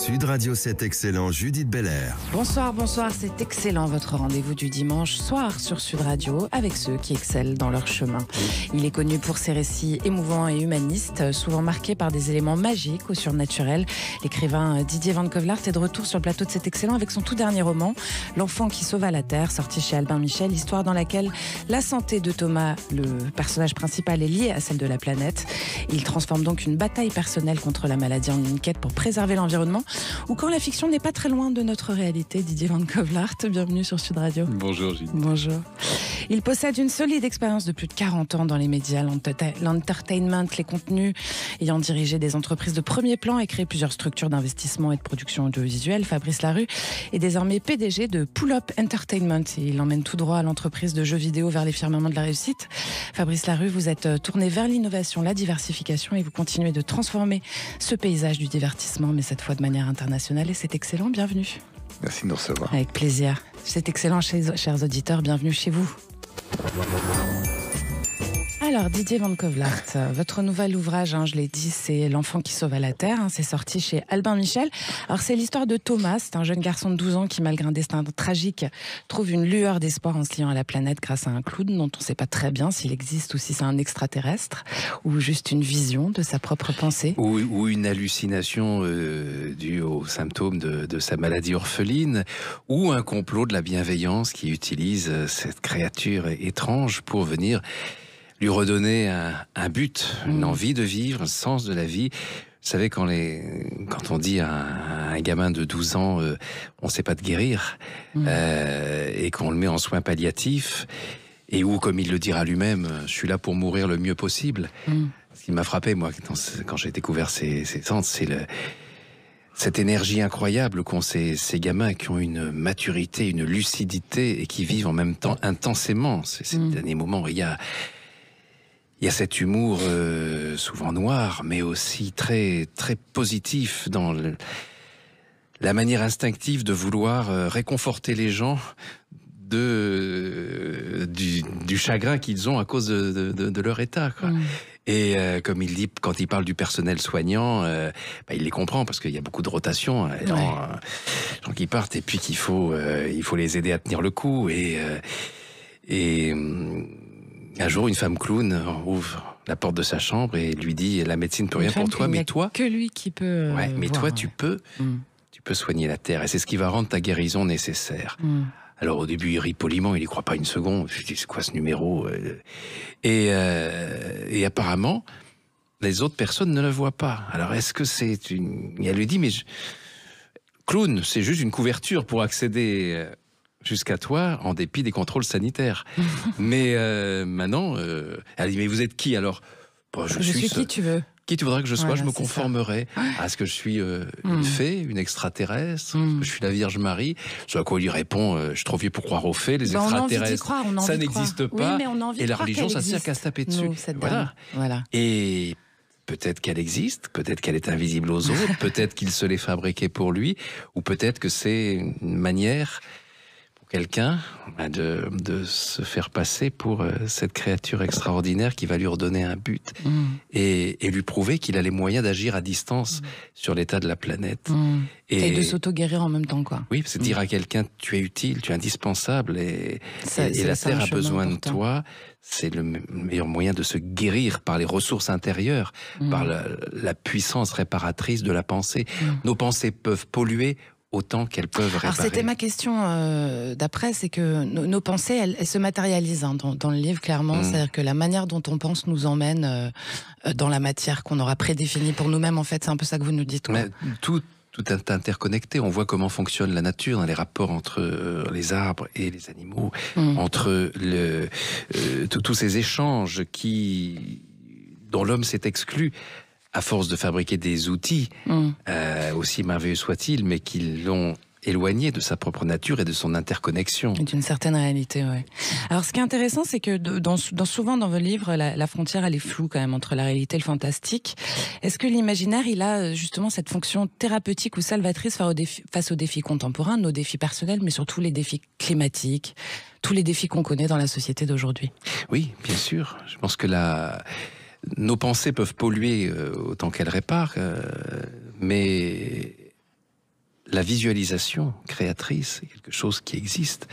Sud Radio 7 Excellent, Judith Belair. Bonsoir, c'est Excellent, votre rendez-vous du dimanche soir sur Sud Radio avec ceux qui excellent dans leur chemin. Il est connu pour ses récits émouvants et humanistes, souvent marqués par des éléments magiques ou surnaturels. L'écrivain Didier Van Ceuwelaert est de retour sur le plateau de cet Excellent avec son tout dernier roman, L'enfant qui sauva la Terre, sorti chez Albin Michel, histoire dans laquelle la santé de Thomas, le personnage principal, est liée à celle de la planète. Il transforme donc une bataille personnelle contre la maladie en une quête pour préserver l'environnement, ou quand la fiction n'est pas très loin de notre réalité. Didier Van Ceuwelaert, bienvenue sur Sud Radio. Bonjour Gilles. Bonjour. Il possède une solide expérience de plus de 40 ans dans les médias, l'entertainment, les contenus, ayant dirigé des entreprises de premier plan et créé plusieurs structures d'investissement et de production audiovisuelle. Fabrice Larue est désormais PDG de Pull Up Entertainment. Il emmène tout droit à l'entreprise de jeux vidéo vers les firmaments de la réussite. Fabrice Larue, vous êtes tourné vers l'innovation, la diversification et vous continuez de transformer ce paysage du divertissement, mais cette fois de manière internationale, et c'est excellent. Bienvenue. Merci de nous recevoir. Avec plaisir. C'est excellent, chers auditeurs. Bienvenue chez vous. Alors, Didier Van Ceuwelaert, votre nouvel ouvrage, je l'ai dit, c'est L'enfant qui sauva la Terre. C'est sorti chez Albin Michel. Alors, c'est l'histoire de Thomas. C'est un jeune garçon de 12 ans qui, malgré un destin tragique, trouve une lueur d'espoir en se liant à la planète grâce à un clown dont on ne sait pas très bien s'il existe ou si c'est un extraterrestre ou juste une vision de sa propre pensée. Ou une hallucination due aux symptômes de sa maladie orpheline, ou un complot de la bienveillance qui utilise cette créature étrange pour venir lui redonner un but, une envie de vivre, un sens de la vie. Vous savez, quand on dit à un gamin de 12 ans, on ne sait pas te guérir, et qu'on le met en soins palliatifs, et où, comme il le dira lui-même, je suis là pour mourir le mieux possible. Ce qui m'a frappé, moi, quand j'ai découvert ces centres, c'est cette énergie incroyable qu'ont ces gamins qui ont une maturité, une lucidité, et qui vivent en même temps intensément. C'est ces derniers moments où il y a cet humour souvent noir, mais aussi très, très positif dans la manière instinctive de vouloir réconforter les gens du chagrin qu'ils ont à cause de leur état, quoi. Et comme il dit, quand il parle du personnel soignant, il les comprend parce qu'il y a beaucoup de rotation, gens qui partent, et puis il faut les aider à tenir le coup. Et un jour, une femme clown ouvre la porte de sa chambre et lui dit: la médecine peut rien pour toi, mais toi, que lui qui peut. Mais toi, tu peux soigner la terre, et c'est ce qui va rendre ta guérison nécessaire. Alors au début, il rit poliment, il y croit pas une seconde. Je dis: c'est quoi ce numéro? Et apparemment, les autres personnes ne le voient pas. Alors est-ce que c'est une... Et elle lui dit: mais clown, c'est juste une couverture pour accéder jusqu'à toi, en dépit des contrôles sanitaires. Mais maintenant, elle dit: mais vous êtes qui alors? Je suis qui tu veux. Qui tu voudrais que je sois, Voilà, je me conformerai à ce que je suis une fée, une extraterrestre, que je suis la Vierge Marie. Ce à quoi il lui répond: je suis trop vieux pour croire aux fées, les extraterrestres, ça n'existe pas, et la religion, ça sert qu'à se taper dessus. Voilà. Et peut-être qu'elle existe, peut-être qu'elle est invisible aux autres, peut-être qu'il se l'est fabriquée pour lui, ou peut-être que c'est une manière pour quelqu'un de se faire passer pour cette créature extraordinaire qui va lui redonner un but et lui prouver qu'il a les moyens d'agir à distance sur l'état de la planète. Et de s'auto-guérir en même temps, quoi. Oui, c'est dire à quelqu'un: tu es utile, tu es indispensable, et la Terre a besoin de toi. C'est le meilleur moyen de se guérir par les ressources intérieures, par la puissance réparatrice de la pensée. Nos pensées peuvent polluer autant qu'elles peuvent réparer. Alors c'était ma question d'après, c'est que nos pensées, elles se matérialisent dans le livre, clairement. C'est-à-dire que la manière dont on pense nous emmène dans la matière qu'on aura prédéfinie pour nous-mêmes, en fait. C'est un peu ça que vous nous dites, quoi. Mais tout est interconnecté. On voit comment fonctionne la nature, dans les rapports entre les arbres et les animaux, entre tous ces échanges dont l'homme s'est exclu à force de fabriquer des outils, aussi merveilleux soient-ils, mais qui l'ont éloigné de sa propre nature et de son interconnexion. Et d'une certaine réalité, oui. Alors, ce qui est intéressant, c'est que souvent dans vos livres, la frontière, elle est floue quand même entre la réalité et le fantastique. Est-ce que l'imaginaire, il a justement cette fonction thérapeutique ou salvatrice face aux défis contemporains, nos défis personnels, mais surtout les défis climatiques, tous les défis qu'on connaît dans la société d'aujourd'hui? Oui, bien sûr. Je pense que nos pensées peuvent polluer autant qu'elles réparent, mais la visualisation créatrice, c'est quelque chose qui existe.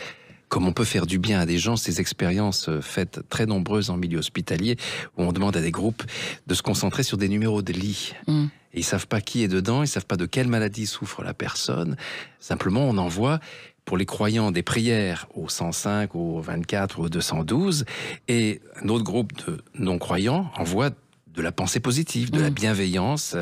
Comme on peut faire du bien à des gens, ces expériences faites très nombreuses en milieu hospitalier, où on demande à des groupes de se concentrer sur des numéros de lit. Et ils savent pas qui est dedans, ils savent pas de quelle maladie souffre la personne. Simplement, on envoie, pour les croyants, des prières au 105, au 24, au 212, et un autre groupe de non-croyants envoie de la pensée positive, de la bienveillance,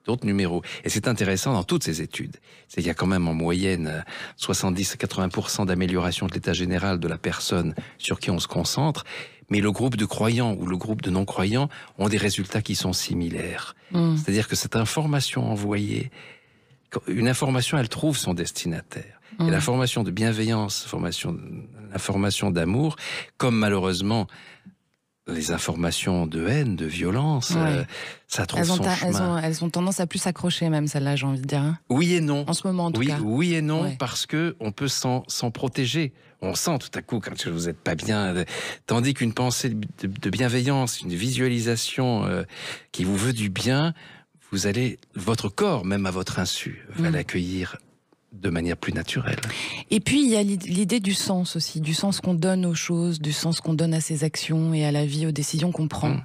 d'autres numéros. Et c'est intéressant dans toutes ces études. C'est qu'il y a quand même en moyenne 70 à 80% d'amélioration de l'état général de la personne sur qui on se concentre. Mais le groupe de croyants ou le groupe de non-croyants ont des résultats qui sont similaires. C'est-à-dire que cette information envoyée, une information, elle trouve son destinataire. Et l'information de bienveillance, l'information d'amour, comme malheureusement les informations de haine, de violence, ça trouve son chemin. Elles ont tendance à plus s'accrocher même, celle-là, j'ai envie de dire. Oui et non. En ce moment, en tout cas. Oui et non, parce que on peut s'en protéger. On sent tout à coup quand vous n'êtes pas bien. Tandis qu'une pensée de bienveillance, une visualisation qui vous veut du bien, vous allez, votre corps, même à votre insu, va l'accueillir de manière plus naturelle. Et puis il y a l'idée du sens aussi, du sens qu'on donne aux choses, du sens qu'on donne à ses actions et à la vie, aux décisions qu'on prend.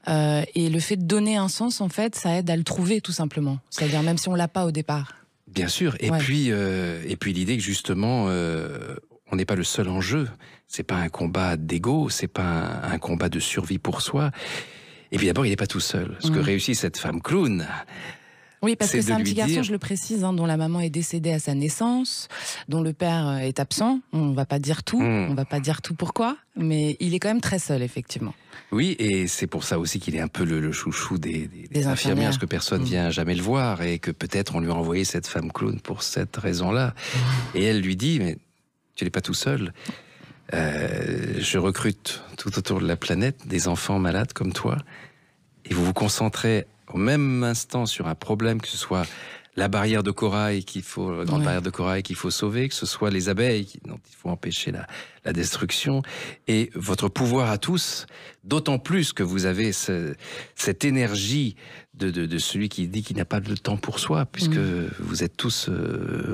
Et le fait de donner un sens, en fait, ça aide à le trouver tout simplement. C'est-à-dire même si on l'a pas au départ. Bien sûr. Et puis l'idée que justement, on n'est pas le seul en jeu. C'est pas un combat d'ego, c'est pas un combat de survie pour soi. Et puis d'abord, il n'est pas tout seul. Ce que réussit cette femme clown. Oui, parce que c'est un petit garçon, je le précise, dont la maman est décédée à sa naissance, dont le père est absent. On va pas dire tout, on va pas dire tout pourquoi, mais il est quand même très seul, effectivement. Oui, et c'est pour ça aussi qu'il est un peu le chouchou des infirmières, parce que personne vient jamais le voir, et que peut-être on lui a envoyé cette femme clown pour cette raison-là. Et elle lui dit, mais tu n'es pas tout seul. Je recrute tout autour de la planète des enfants malades comme toi, et vous vous concentrez au même instant sur un problème, que ce soit la barrière de corail la grande barrière de corail qu'il faut sauver, que ce soit les abeilles dont il faut empêcher la destruction, et votre pouvoir à tous, d'autant plus que vous avez cette énergie de celui qui dit qu'il n'a pas de temps pour soi, puisque vous êtes tous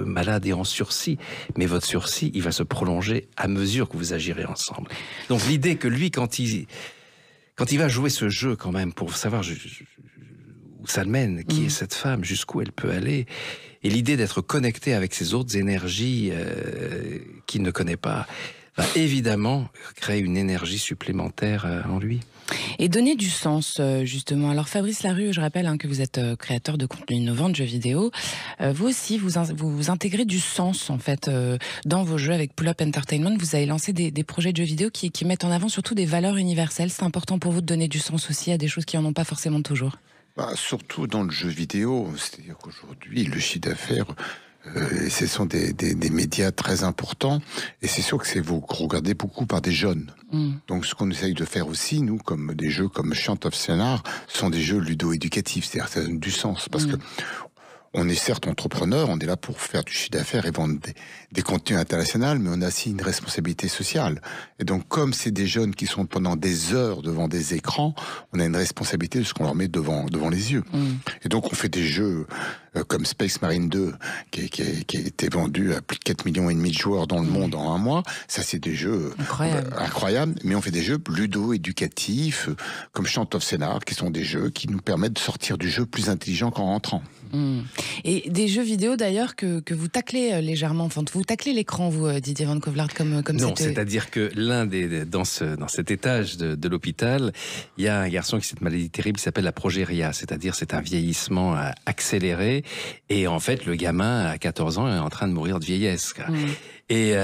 malades et en sursis, mais votre sursis, il va se prolonger à mesure que vous agirez ensemble. Donc l'idée que lui, quand il va jouer ce jeu quand même, pour savoir où ça le mène, qui est cette femme, jusqu'où elle peut aller, et l'idée d'être connecté avec ces autres énergies qu'il ne connaît pas, va évidemment créer une énergie supplémentaire en lui. Et donner du sens, justement. Alors Fabrice Larue, je rappelle que vous êtes créateur de contenu innovant, de jeux vidéo. Vous aussi, vous intégrez du sens, en fait, dans vos jeux avec Pull Up Entertainment. Vous avez lancé des projets de jeux vidéo qui mettent en avant surtout des valeurs universelles. C'est important pour vous de donner du sens aussi à des choses qui n'en ont pas forcément toujours. Surtout dans le jeu vidéo, c'est-à-dire qu'aujourd'hui, le chiffre d'affaires, ce sont des médias très importants, et c'est sûr que vous regardez beaucoup par des jeunes. Donc ce qu'on essaye de faire aussi, nous, comme des jeux comme Chant of Scénar, sont des jeux ludo-éducatifs, c'est-à-dire que ça donne du sens, parce que on est certes entrepreneur, on est là pour faire du chiffre d'affaires et vendre des contenus internationaux, mais on a aussi une responsabilité sociale. Et donc, comme c'est des jeunes qui sont pendant des heures devant des écrans, on a une responsabilité de ce qu'on leur met devant les yeux. Et donc, on fait des jeux comme Space Marine 2, qui a été vendu à plus de 4,5 millions de joueurs dans le monde en un mois. Ça, c'est des jeux incroyables. Mais on fait des jeux ludo-éducatifs, comme Chant of Scénar, qui sont des jeux qui nous permettent de sortir du jeu plus intelligent qu'en rentrant. Et des jeux vidéo d'ailleurs que vous taclez légèrement, enfin vous taclez l'écran, vous Didier Van Kovlart, comme non, c'est-à-dire que dans cet étage de l'hôpital, il y a un garçon qui a cette maladie terrible qui s'appelle la progéria, c'est-à-dire c'est un vieillissement accéléré, et en fait le gamin à 14 ans est en train de mourir de vieillesse. Et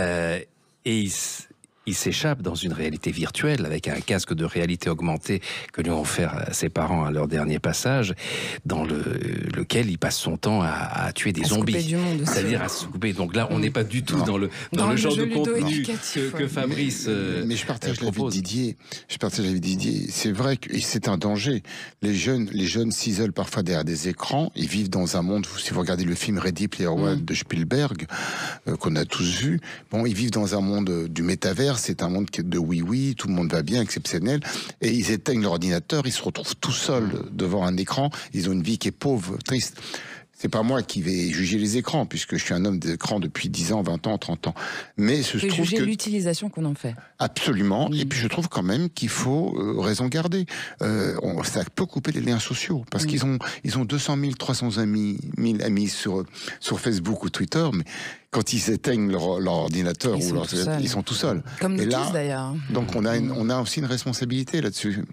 il s'échappe dans une réalité virtuelle avec un casque de réalité augmentée que lui ont offert ses parents à leur dernier passage, dans lequel il passe son temps à tuer des zombies. C'est-à-dire à se couper. Donc là, on n'est pas du tout dans le genre de contenu que Fabrice mais je partage l'avis de Didier. C'est vrai que c'est un danger. Les jeunes s'isolent parfois derrière des écrans. Ils vivent dans un monde, si vous regardez le film Ready Player One de Spielberg, qu'on a tous vu, ils vivent dans un monde du métavers. C'est un monde de oui, tout le monde va bien, exceptionnel. Et ils éteignent leur ordinateur, ils se retrouvent tout seuls devant un écran. Ils ont une vie qui est pauvre, triste. C'est pas moi qui vais juger les écrans, puisque je suis un homme d'écran depuis 10 ans, 20 ans, 30 ans. Mais je trouve juger que... l'utilisation qu'on en fait. Absolument. Et puis je trouve quand même qu'il faut raison garder. Ça peut couper les liens sociaux, parce qu'ils ont 200 000, 300 000 amis sur Facebook ou Twitter, mais quand ils éteignent leur ordinateur, ils sont tout seuls. Comme nous tous d'ailleurs. Donc on a aussi une responsabilité là-dessus.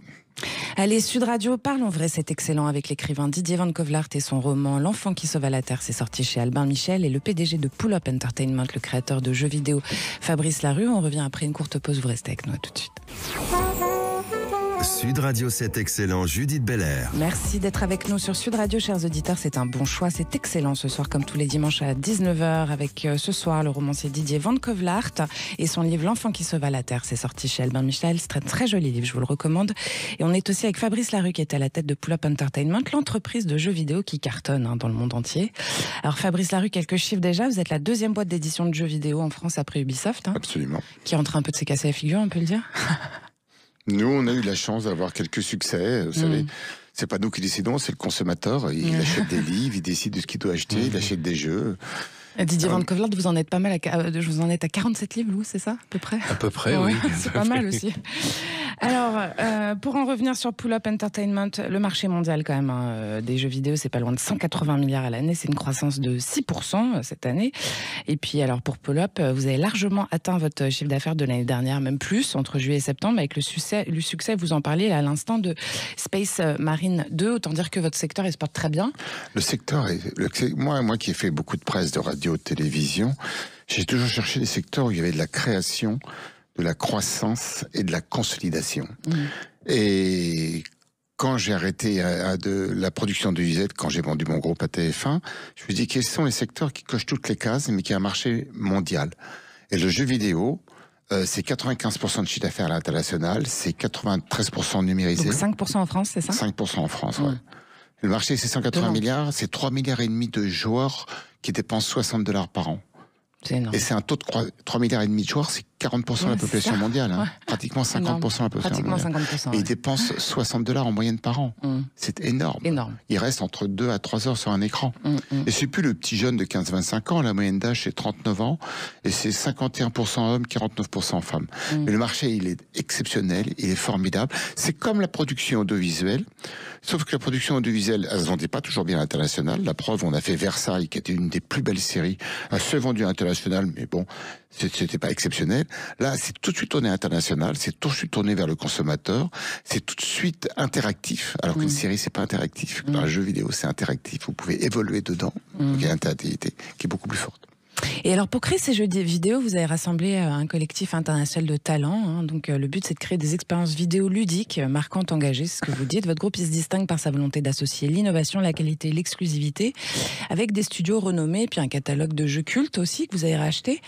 Allez, Sud Radio, parlons vrai, c'est excellent, avec l'écrivain Didier Van Kovlart et son roman L'enfant qui sauva la Terre, c'est sorti chez Albin Michel, et le PDG de Pull Up Entertainment, le créateur de jeux vidéo Fabrice Larue. On revient après une courte pause, vous restez avec nous, à tout de suite. Sud Radio, c'est excellent, Judith Belair. Merci d'être avec nous sur Sud Radio, chers auditeurs. C'est un bon choix, c'est excellent ce soir, comme tous les dimanches à 19h, avec ce soir le romancier Didier Van Kovlart et son livre L'enfant qui sauva la Terre. C'est sorti chez Albin Michel, c'est un très joli livre, je vous le recommande. Et on est aussi avec Fabrice Larue, qui est à la tête de Pull Up Entertainment, l'entreprise de jeux vidéo qui cartonne dans le monde entier. Alors Fabrice Larue, quelques chiffres déjà. Vous êtes la 2e boîte d'édition de jeux vidéo en France après Ubisoft. Absolument. Qui est en train un peu de se casser la figure, on peut le dire. Nous, on a eu la chance d'avoir quelques succès. Vous savez, c'est pas nous qui décidons, c'est le consommateur. Il achète des livres, il décide de ce qu'il doit acheter, il achète des jeux. Didier Van Kovlart, vous en êtes pas mal, vous en êtes à 47 livres, vous, c'est ça, à peu près? À peu près, oui. C'est pas mal aussi. Alors, pour en revenir sur Pull Up Entertainment, le marché mondial quand même des jeux vidéo, c'est pas loin de 180 milliards à l'année, c'est une croissance de 6% cette année. Et puis alors pour Pull Up, vous avez largement atteint votre chiffre d'affaires de l'année dernière, même plus, entre juillet et septembre, avec le succès, vous en parliez à l'instant, de Space Marine 2, autant dire que votre secteur se porte très bien. Le secteur, moi qui ai fait beaucoup de presse, de radio, de télévision, j'ai toujours cherché des secteurs où il y avait de la création, de la croissance et de la consolidation. Et quand j'ai arrêté de la production de UZ, quand j'ai vendu mon groupe à TF1, je me suis dit quels sont les secteurs qui cochent toutes les cases, mais qui ont un marché mondial. Et le jeu vidéo, c'est 95% de chiffre d'affaires à l'international, c'est 93% numérisé. Donc 5% en France, c'est ça? 5% en France, ouais. Le marché, c'est 180 milliards, c'est 3,5 milliards de joueurs qui dépensent $60 par an. C'est énorme. Et c'est un taux de 3,5 milliards de joueurs, c'est 40% de la population mondiale. Hein. Pratiquement 50% de la population mondiale. 50%, et ils dépensent $60 en moyenne par an. C'est énorme. Ils restent entre 2 à 3 heures sur un écran. Et c'est plus le petit jeune de 15-25 ans, la moyenne d'âge c'est 39 ans, et c'est 51% hommes, 49% femmes. Mais le marché, il est exceptionnel, il est formidable. C'est comme la production audiovisuelle, sauf que la production audiovisuelle, elle se vendait pas toujours bien à l'international. La preuve, on a fait Versailles, qui était une des plus belles séries, elle se vendue à l'international, mais bon, c'était pas exceptionnel. Là, c'est tout de suite tourné international, c'est tout de suite tourné vers le consommateur, c'est tout de suite interactif, alors qu'une série, c'est pas interactif. Dans un jeu vidéo, c'est interactif, vous pouvez évoluer dedans, donc il y a une interactivité qui est beaucoup plus forte. Et alors, pour créer ces jeux vidéo, vous avez rassemblé un collectif international de talents. Donc, le but, c'est de créer des expériences vidéo ludiques, marquantes, engagées, c'est ce que vous dites. Votre groupe, il se distingue par sa volonté d'associer l'innovation, la qualité, l'exclusivité, avec des studios renommés, puis un catalogue de jeux cultes aussi, que vous avez racheté.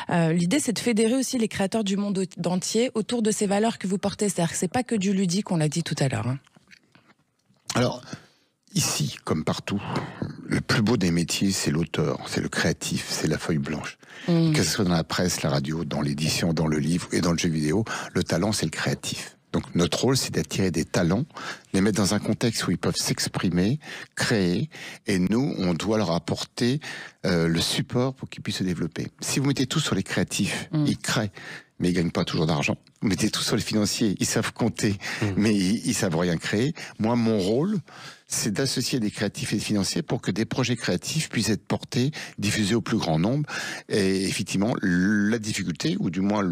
L'idée, c'est de fédérer aussi les créateurs du monde entier autour de ces valeurs que vous portez. C'est-à-dire que c'est pas que du ludique, on l'a dit tout à l'heure. Alors, ici, comme partout, le plus beau des métiers, c'est l'auteur, c'est le créatif, c'est la feuille blanche. Que ce soit dans la presse, la radio, dans l'édition, dans le livre et dans le jeu vidéo, le talent, c'est le créatif. Donc notre rôle, c'est d'attirer des talents, les mettre dans un contexte où ils peuvent s'exprimer, créer, et nous, on doit leur apporter le support pour qu'ils puissent se développer. Si vous mettez tout sur les créatifs, ils créent, mais ils gagnent pas toujours d'argent. Vous mettez tout sur les financiers, ils savent compter, mais ils savent rien créer. Moi, mon rôle, c'est d'associer des créatifs et des financiers pour que des projets créatifs puissent être portés, diffusés au plus grand nombre. Et effectivement, la difficulté, ou du moins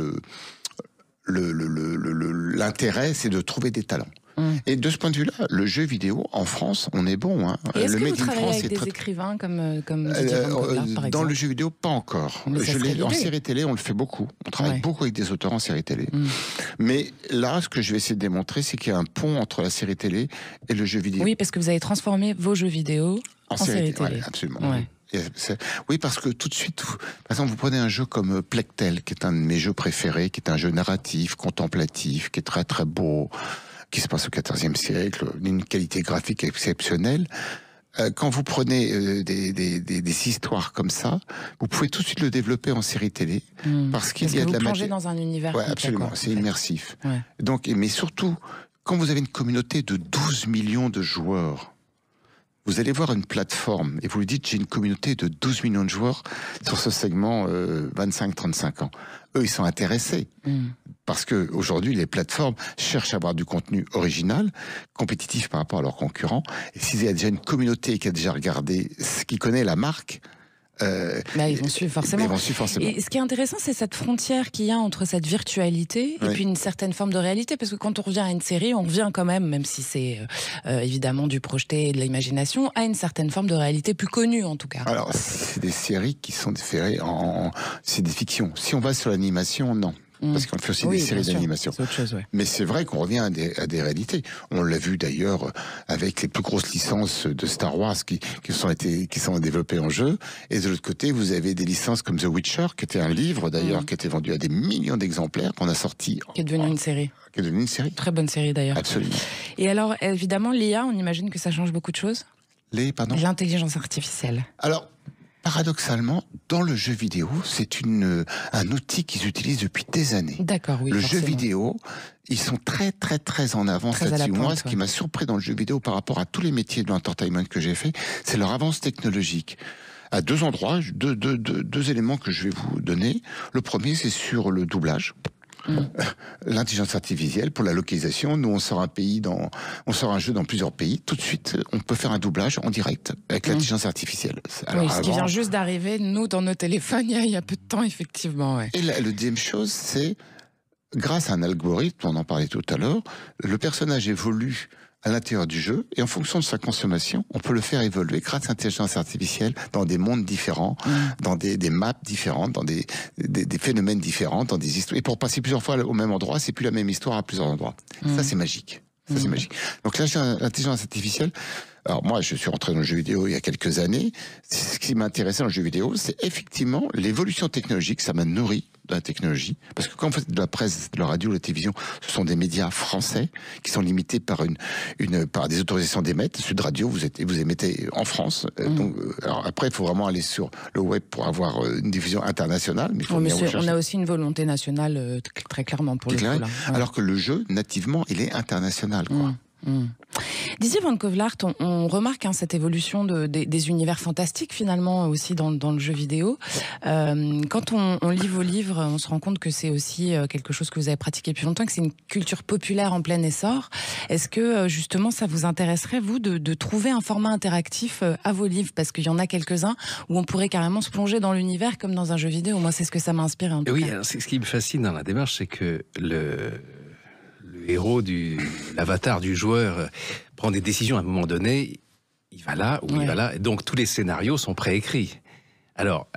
l'intérêt, c'est de trouver des talents. Et de ce point de vue-là, le jeu vidéo, en France, on est bon. Hein. Est-ce le que vous travaillez avec des écrivains comme Didier Van Kovlart, par exemple? Dans le jeu vidéo, pas encore. En série télé, on le fait beaucoup. On travaille beaucoup avec des auteurs en série télé. Mais là, ce que je vais essayer de démontrer, c'est qu'il y a un pont entre la série télé et le jeu vidéo. Oui, parce que vous avez transformé vos jeux vidéo en série télé. Ouais, absolument. Ouais. Oui, parce que tout de suite, par exemple, vous prenez un jeu comme Plectel, qui est un de mes jeux préférés, qui est un jeu narratif, contemplatif, qui est très très beau, qui se passe au XIVe siècle, d'une qualité graphique exceptionnelle. Quand vous prenez des histoires comme ça, vous pouvez tout de suite le développer en série télé, parce qu'il y a de la matière. Dans un univers. Ouais, absolument, c'est immersif. Ouais. Donc, mais surtout, quand vous avez une communauté de 12 millions de joueurs, vous allez voir une plateforme et vous lui dites j'ai une communauté de 12 millions de joueurs sur ce segment 25-35 ans. Eux, ils sont intéressés. Parce que aujourd'hui, les plateformes cherchent à avoir du contenu original, compétitif par rapport à leurs concurrents. Et s'il y a déjà une communauté qui a déjà regardé, qui connaît la marque, ils vont suivre forcément. Et ce qui est intéressant, c'est cette frontière qu'il y a entre cette virtualité et puis une certaine forme de réalité. Parce que quand on revient à une série, on revient quand même si c'est évidemment du projeté et de l'imagination, à une certaine forme de réalité plus connue en tout cas. Alors, c'est des séries qui sont différées c'est des fictions. Si on va sur l'animation, non. Parce qu'on fait aussi des séries d'animation. Mais c'est vrai qu'on revient à des réalités. On l'a vu d'ailleurs avec les plus grosses licences de Star Wars qui sont développées en jeu. Et de l'autre côté, vous avez des licences comme The Witcher, qui était un livre d'ailleurs, qui était vendu à des millions d'exemplaires, qu'on a sorti. Qui est devenu une série. Qui est devenue une série. Très bonne série d'ailleurs. Absolument. Et alors, évidemment, l'IA, on imagine que ça change beaucoup de choses. L'intelligence artificielle. Alors, paradoxalement, dans le jeu vidéo, c'est un outil qu'ils utilisent depuis des années. D'accord, oui. Le jeu vidéo, ils sont très, très, très en avance là-dessus. Moi, ce qui m'a surpris dans le jeu vidéo par rapport à tous les métiers de l'entertainment que j'ai fait, c'est leur avance technologique. À deux endroits, deux éléments que je vais vous donner. Le premier, c'est sur le doublage. L'intelligence artificielle pour la localisation. Nous, on sort un jeu dans plusieurs pays. Tout de suite, on peut faire un doublage en direct avec l'intelligence artificielle. Alors, ce qui vient juste d'arriver, nous, dans nos téléphones, il y a peu de temps, effectivement. Ouais. Et la deuxième chose, c'est grâce à un algorithme, on en parlait tout à l'heure, le personnage évolue à l'intérieur du jeu, et en fonction de sa consommation, on peut le faire évoluer grâce à l'intelligence artificielle dans des mondes différents, dans des maps différentes, dans des phénomènes différents, dans des histoires. Et pour passer plusieurs fois au même endroit, c'est plus la même histoire à plusieurs endroits. Ça, c'est magique. Ça, c'est magique. Donc l'intelligence artificielle, alors moi, je suis rentré dans le jeu vidéo il y a quelques années. Ce qui m'intéressait dans le jeu vidéo, c'est effectivement l'évolution technologique. Ça m'a nourri de la technologie. Parce que quand on fait de la presse, de la radio, de la télévision, ce sont des médias français qui sont limités par par des autorisations d'émettre. Sud Radio, vous émettez en France. Donc, alors après, il faut vraiment aller sur le web pour avoir une diffusion internationale. Mais on a aussi une volonté nationale très clairement pour le coup. Là. Alors que le jeu, nativement, il est international, quoi. Didier Van Kovelaert, on remarque cette évolution des univers fantastiques finalement aussi dans le jeu vidéo. Quand on lit vos livres, on se rend compte que c'est aussi quelque chose que vous avez pratiqué depuis longtemps, que c'est une culture populaire en plein essor. Est-ce que justement ça vous intéresserait, vous, de trouver un format interactif à vos livres? Parce qu'il y en a quelques-uns où on pourrait carrément se plonger dans l'univers comme dans un jeu vidéo. Moi, c'est ce que ça m'a inspiré en tout cas. Alors, ce qui me fascine dans la démarche, c'est que le héros, l'avatar du joueur prend des décisions à un moment donné, il va là ou il va là, donc tous les scénarios sont préécrits. Alors,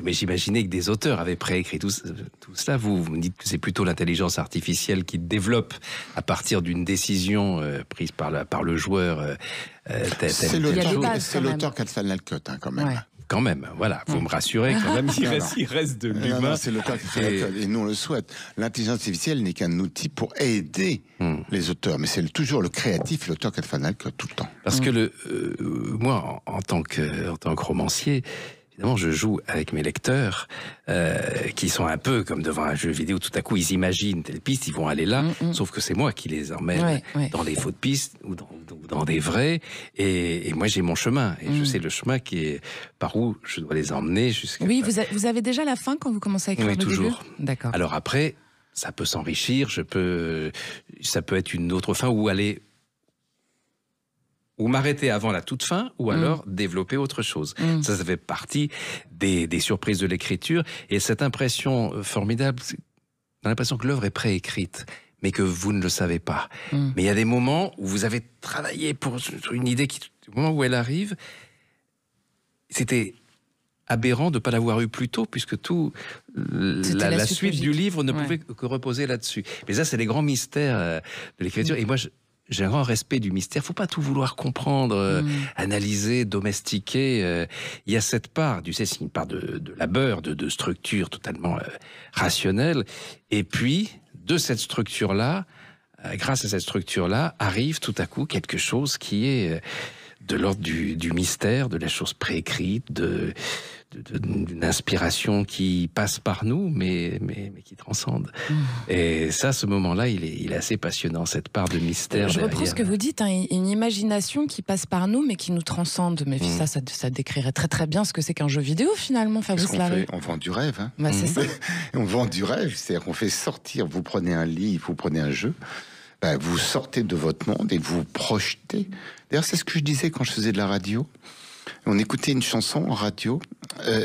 mais j'imaginais que des auteurs avaient préécrit tout cela. Vous me dites que c'est plutôt l'intelligence artificielle qui développe à partir d'une décision prise par le joueur. C'est l'auteur qui a le Final Cut, quand même. Ouais. Quand même, voilà, vous me rassurez quand même, il reste de l'humain. C'est l'auteur qui fait et nous on le souhaite. L'intelligence artificielle n'est qu'un outil pour aider les auteurs, mais c'est toujours le créatif, l'auteur qui a le Final Cut tout le temps. Parce que moi, en tant que romancier, évidemment, je joue avec mes lecteurs qui sont un peu comme devant un jeu vidéo. Tout à coup, ils imaginent telle piste, ils vont aller là. Sauf que c'est moi qui les emmène dans des fausses pistes ou dans des vraies. Et moi, j'ai mon chemin. Et je sais le chemin par où je dois les emmener jusqu'à... Oui, vous avez déjà la fin quand vous commencez à écrire le début ? D'accord. Alors après, ça peut s'enrichir. Ça peut être une autre fin ou aller... ou m'arrêter avant la toute fin, ou alors développer autre chose. Ça fait partie des surprises de l'écriture, et cette impression formidable, on a l'impression que l'œuvre est préécrite, mais que vous ne le savez pas. Mais il y a des moments où vous avez travaillé sur une idée qui, au moment où elle arrive, c'était aberrant de ne pas l'avoir eu plus tôt, puisque la suite du livre ne pouvait que reposer là-dessus. Mais ça, c'est les grands mystères de l'écriture, et moi, j'ai un grand respect du mystère. Il ne faut pas tout vouloir comprendre, analyser, domestiquer. Il y a cette part, tu sais, c'est une part de labeur, de structure totalement rationnelle. Et puis, de cette structure-là, grâce à cette structure-là, arrive tout à coup quelque chose qui est de l'ordre du mystère, de la chose préécrite, d'une inspiration qui passe par nous, mais qui transcende. Et ça, ce moment-là, il est assez passionnant, cette part de mystère. Je reprends ce que vous dites, hein, une imagination qui passe par nous, mais qui nous transcende. Mais ça décrirait très très bien ce que c'est qu'un jeu vidéo, finalement, Fabrice Larue. On vend du rêve. Hein. Bah, c'est ça. On vend du rêve, c'est-à-dire qu'on fait sortir, vous prenez un livre, vous prenez un jeu, vous sortez de votre monde et vous projetez. D'ailleurs, c'est ce que je disais quand je faisais de la radio. On écoutait une chanson en radio,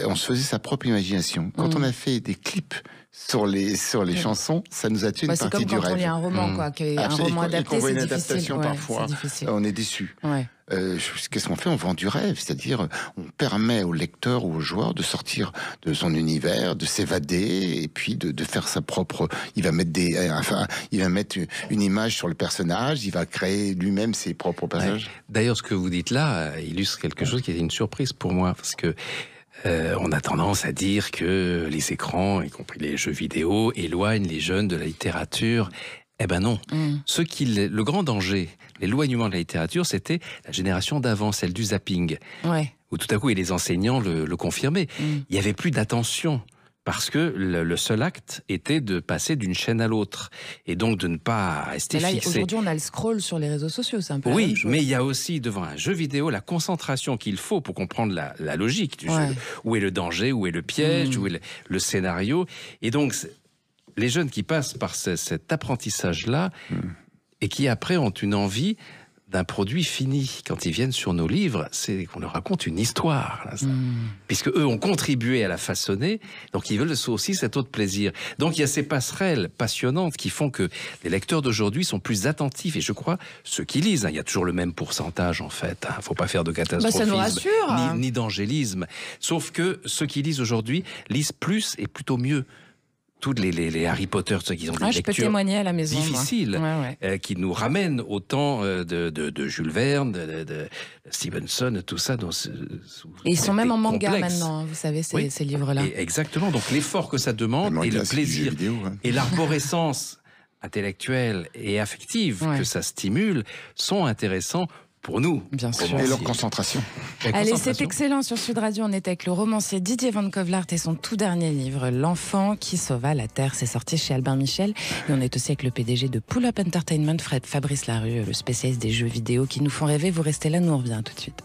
on se faisait sa propre imagination. Quand on a fait des clips sur les chansons, ça nous a tué une partie du rêve. C'est comme quand on lit un roman, quoi, un roman adapté, c'est une difficile. Adaptation, parfois, on est déçu. Ouais. Qu'est-ce qu'on fait? On vend du rêve, c'est-à-dire on permet au lecteur ou au joueur de sortir de son univers, de s'évader et puis de faire sa propre. Il va mettre une image sur le personnage, il va créer lui-même ses propres personnages. Ouais. D'ailleurs, ce que vous dites là illustre quelque chose qui est une surprise pour moi, parce que on a tendance à dire que les écrans, y compris les jeux vidéo, éloignent les jeunes de la littérature. Eh ben non. Le grand danger, l'éloignement de la littérature, c'était la génération d'avant, celle du zapping. Ouais. Où tout à coup, et les enseignants le confirmaient. Il n'y avait plus d'attention. Parce que le seul acte était de passer d'une chaîne à l'autre. Et donc de ne pas rester fixé. Aujourd'hui, on a le scroll sur les réseaux sociaux, c'est un peu la même chose. Mais il y a aussi, devant un jeu vidéo, la concentration qu'il faut pour comprendre la logique du jeu. Où est le danger, où est le piège, où est le scénario. Et donc, les jeunes qui passent par cet apprentissage-là, et qui après ont une envie d'un produit fini. Quand ils viennent sur nos livres, c'est qu'on leur raconte une histoire. Là, puisque eux ont contribué à la façonner, donc ils veulent aussi cet autre plaisir. Donc il y a ces passerelles passionnantes qui font que les lecteurs d'aujourd'hui sont plus attentifs. Et je crois, ceux qui lisent, il y a toujours le même pourcentage en fait. Il ne faut pas faire de catastrophisme, ça nous rassure, ni d'angélisme. Sauf que ceux qui lisent aujourd'hui lisent plus et plutôt mieux. Toutes les Harry Potter, ceux qui ont des lectures je peux témoigner à la maison, difficiles, qui nous ramènent au temps de Jules Verne, de Stevenson, tout ça. Et ils sont même en manga maintenant, vous savez, ces livres-là. Exactement, donc l'effort que ça demande et le plaisir et l'arborescence intellectuelle et affective que ça stimule sont intéressants pour nous. Bien sûr. Et leur concentration. Allez, c'est excellent sur Sud Radio. On est avec le romancier Didier Van Covelaert et son tout dernier livre, L'enfant qui sauva la Terre. C'est sorti chez Albin Michel. Et on est aussi avec le PDG de Pull Up Entertainment, Fabrice Larue, le spécialiste des jeux vidéo qui nous font rêver. Vous restez là, nous on revient tout de suite.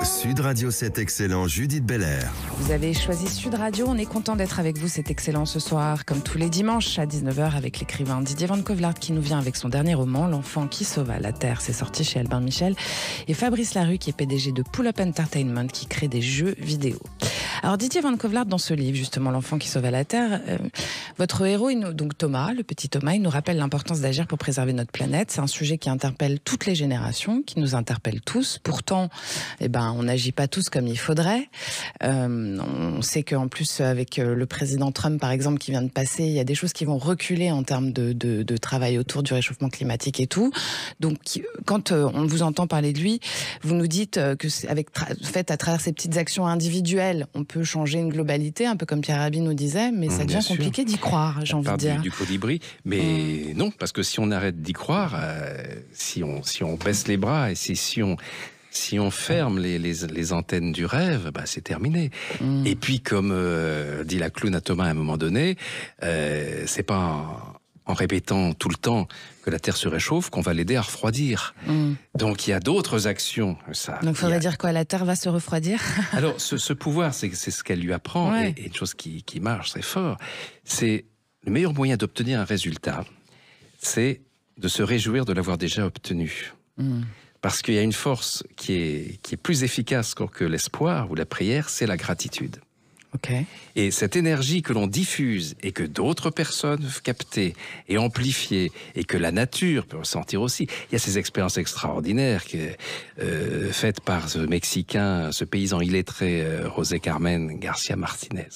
Sud Radio, c'est excellent, Judith Belair. Vous avez choisi Sud Radio, on est content d'être avec vous, c'est excellent ce soir, comme tous les dimanches à 19h avec l'écrivain Didier Van Covelaert qui nous vient avec son dernier roman, L'enfant qui sauva la Terre, c'est sorti chez Albin Michel, et Fabrice Larue qui est PDG de Pull Up Entertainment qui crée des jeux vidéo. Alors Didier Van Covelaert, dans ce livre justement, L'enfant qui sauva la Terre, votre héros, donc Thomas, le petit Thomas, il nous rappelle l'importance d'agir pour préserver notre planète. C'est un sujet qui interpelle toutes les générations, qui nous interpelle tous. Pourtant, on n'agit pas tous comme il faudrait. On sait qu'en plus, avec le président Trump, par exemple, qui vient de passer, il y a des choses qui vont reculer en termes de travail autour du réchauffement climatique et tout. Donc, quand on vous entend parler de lui, vous nous dites que à travers ces petites actions individuelles, on peut changer une globalité, un peu comme Pierre Rabhi nous disait, mais ça devient compliqué d'y croire, j'ai envie de dire. Du colibri, mais non, parce que si on arrête d'y croire, si on baisse les bras et si on ferme les antennes du rêve, c'est terminé. Et puis, comme dit la clown à Thomas à un moment donné, c'est pas en répétant tout le temps que la Terre se réchauffe qu'on va l'aider à refroidir. Donc il y a d'autres actions. Donc il faudrait dire quoi? La Terre va se refroidir? Alors ce pouvoir, c'est ce qu'elle lui apprend, et une chose qui marche très fort, c'est le meilleur moyen d'obtenir un résultat, c'est de se réjouir de l'avoir déjà obtenu. Parce qu'il y a une force qui est plus efficace que l'espoir ou la prière, c'est la gratitude. Okay. Et cette énergie que l'on diffuse et que d'autres personnes peuvent capter et amplifier et que la nature peut ressentir aussi. Il y a ces expériences extraordinaires faites par ce Mexicain, ce paysan illettré, José Carmen Garcia Martinez,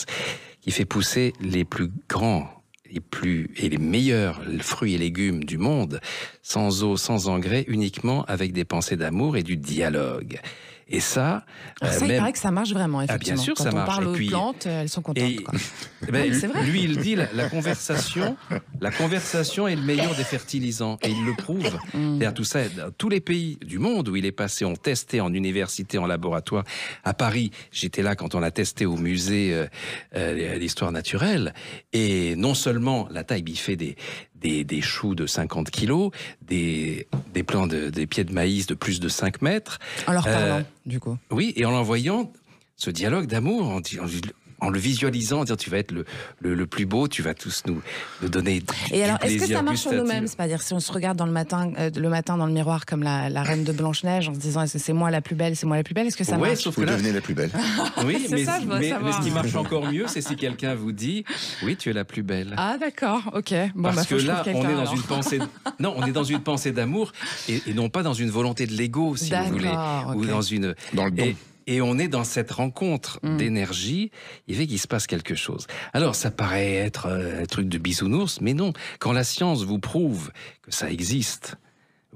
qui fait pousser les plus grands et les meilleurs fruits et légumes du monde, sans eau, sans engrais, uniquement avec des pensées d'amour et du dialogue. Et ça, ça, il paraît que ça marche vraiment, effectivement. Bien sûr, quand ça on marche. parle Et aux puis, plantes, elles sont contentes. Quoi. C'est vrai. Lui, il dit la conversation est le meilleur des fertilisants, et il le prouve. C'est-à-dire tout ça, dans tous les pays du monde où il est passé, ont testé en université, en laboratoire. À Paris, j'étais là quand on l'a testé au musée d'histoire naturelle, et non seulement la taille, il fait des choux de 50 kilos, des plants des pieds de maïs de plus de 5 mètres. En leur parlant, du coup. Oui, et en l'envoyant ce dialogue d'amour, en le visualisant, dire tu vas être le plus beau, tu vas tous nous donner Et alors, est-ce que plaisir ça marche sur gustatif. nous-mêmes? C'est-à-dire, si on se regarde dans le matin dans le miroir comme la reine de Blanche-Neige, en se disant est-ce que c'est moi la plus belle, est-ce que ça marche? Sauf Vous que là, devenez la plus belle. oui, C'est ça, je veux mais savoir. ce qui marche encore mieux, c'est si quelqu'un vous dit oui, tu es la plus belle. Ah d'accord, ok. Bon, Parce faut que je là, trouve quelqu'un, on est dans alors. une pensée. Non, on est dans une pensée d'amour et non pas dans une volonté de l'ego, si vous voulez, D'accord, ou ok. Dans le don. Et on est dans cette rencontre d'énergie, il fait qu'il se passe quelque chose. Alors, ça paraît être un truc de bisounours, mais non. Quand la science vous prouve que ça existe,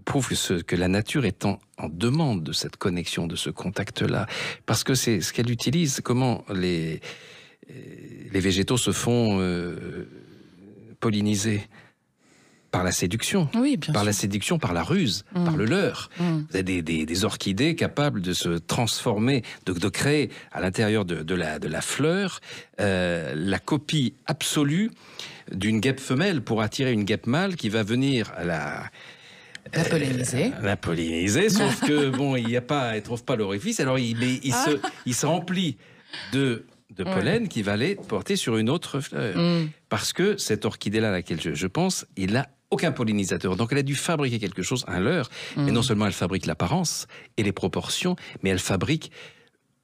prouve que la nature est en demande de cette connexion, de ce contact-là, parce que c'est ce qu'elle utilise, comment les végétaux se font polliniser. Par la séduction, Oui, bien par sûr. la séduction, par la ruse, par le leurre. Vous avez des orchidées capables de se transformer, de créer à l'intérieur de la fleur la copie absolue d'une guêpe femelle pour attirer une guêpe mâle qui va venir à la polliniser, sauf que bon, elle trouve pas l'orifice, alors il se remplit de pollen qui va aller porter sur une autre fleur. Parce que cette orchidée-là à laquelle je pense, il n'a aucun pollinisateur. Donc elle a dû fabriquer quelque chose, un leurre. Mais non seulement elle fabrique l'apparence et les proportions, mais elle fabrique